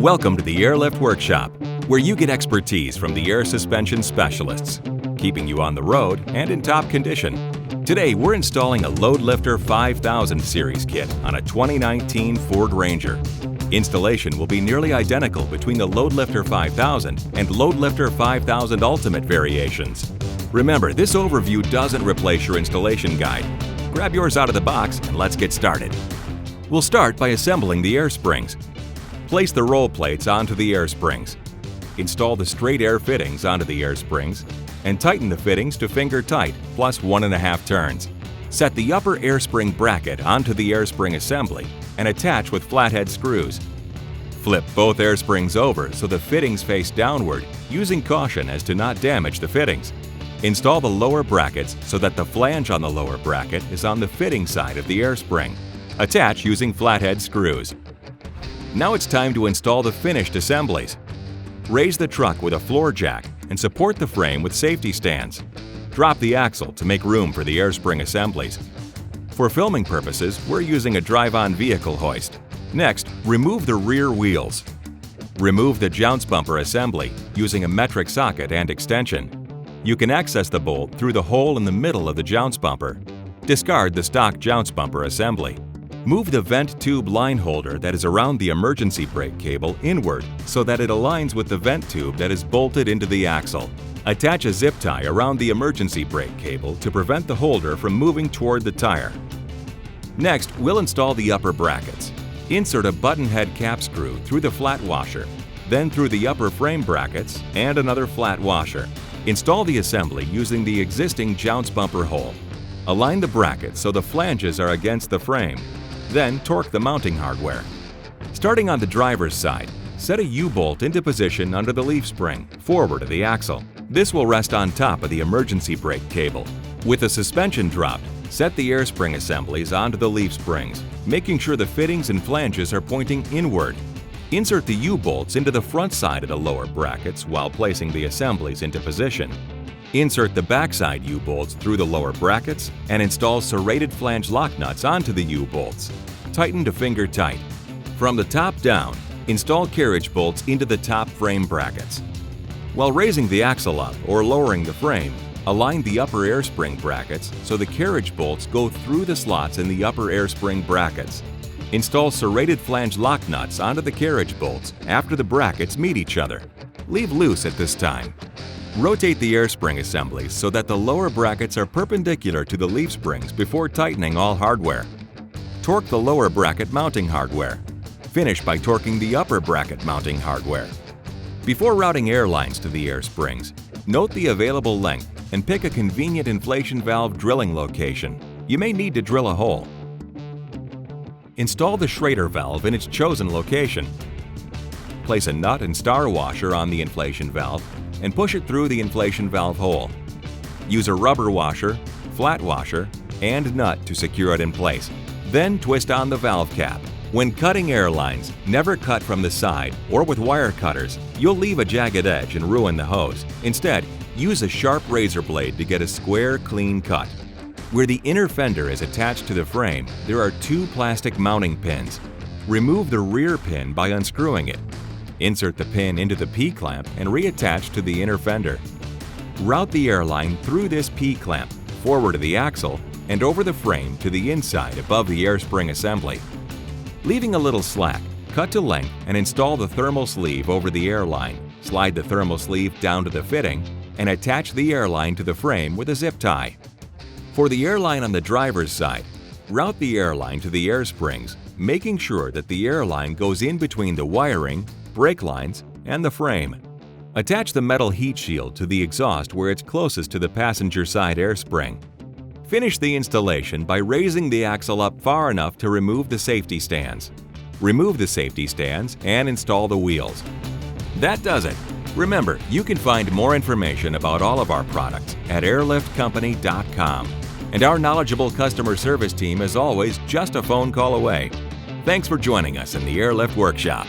Welcome to the Airlift Workshop, where you get expertise from the air suspension specialists, keeping you on the road and in top condition. Today, we're installing a LoadLifter 5000 series kit on a 2019 Ford Ranger. Installation will be nearly identical between the LoadLifter 5000 and LoadLifter 5000 Ultimate variations. Remember, this overview doesn't replace your installation guide. Grab yours out of the box and let's get started. We'll start by assembling the air springs. Place the roll plates onto the air springs. Install the straight air fittings onto the air springs and tighten the fittings to finger tight plus 1.5 turns. Set the upper air spring bracket onto the air spring assembly and attach with flathead screws. Flip both air springs over so the fittings face downward, using caution as to not damage the fittings. Install the lower brackets so that the flange on the lower bracket is on the fitting side of the air spring. Attach using flathead screws. Now it's time to install the finished assemblies. Raise the truck with a floor jack and support the frame with safety stands. Drop the axle to make room for the air spring assemblies. For filming purposes, we're using a drive-on vehicle hoist. Next, remove the rear wheels. Remove the jounce bumper assembly using a metric socket and extension. You can access the bolt through the hole in the middle of the jounce bumper. Discard the stock jounce bumper assembly. Move the vent tube line holder that is around the emergency brake cable inward so that it aligns with the vent tube that is bolted into the axle. Attach a zip tie around the emergency brake cable to prevent the holder from moving toward the tire. Next, we'll install the upper brackets. Insert a button head cap screw through the flat washer, then through the upper frame brackets and another flat washer. Install the assembly using the existing jounce bumper hole. Align the brackets so the flanges are against the frame. Then torque the mounting hardware. Starting on the driver's side, set a U-bolt into position under the leaf spring, forward of the axle. This will rest on top of the emergency brake cable. With the suspension dropped, set the air spring assemblies onto the leaf springs, making sure the fittings and flanges are pointing inward. Insert the U-bolts into the front side of the lower brackets while placing the assemblies into position. Insert the backside U-bolts through the lower brackets and install serrated flange lock nuts onto the U-bolts. Tighten to finger tight. From the top down, install carriage bolts into the top frame brackets. While raising the axle up or lowering the frame, align the upper air spring brackets so the carriage bolts go through the slots in the upper air spring brackets. Install serrated flange lock nuts onto the carriage bolts after the brackets meet each other. Leave loose at this time. Rotate the air spring assemblies so that the lower brackets are perpendicular to the leaf springs before tightening all hardware. Torque the lower bracket mounting hardware. Finish by torquing the upper bracket mounting hardware. Before routing air lines to the air springs, note the available length and pick a convenient inflation valve drilling location. You may need to drill a hole. Install the Schrader valve in its chosen location. Place a nut and star washer on the inflation valve and push it through the inflation valve hole. Use a rubber washer, flat washer, and nut to secure it in place. Then twist on the valve cap. When cutting air lines, never cut from the side or with wire cutters. You'll leave a jagged edge and ruin the hose. Instead, use a sharp razor blade to get a square, clean cut. Where the inner fender is attached to the frame, there are 2 plastic mounting pins. Remove the rear pin by unscrewing it. Insert the pin into the P-clamp and reattach to the inner fender. Route the airline through this P-clamp, forward of the axle, and over the frame to the inside above the air spring assembly. Leaving a little slack, cut to length and install the thermal sleeve over the airline. Slide the thermal sleeve down to the fitting and attach the airline to the frame with a zip tie. For the airline on the driver's side, route the airline to the air springs, making sure that the airline goes in between the wiring, brake lines, and the frame. Attach the metal heat shield to the exhaust where it's closest to the passenger side air spring. Finish the installation by raising the axle up far enough to remove the safety stands. Remove the safety stands and install the wheels. That does it. Remember, you can find more information about all of our products at airliftcompany.com. And our knowledgeable customer service team is always just a phone call away. Thanks for joining us in the Airlift Workshop.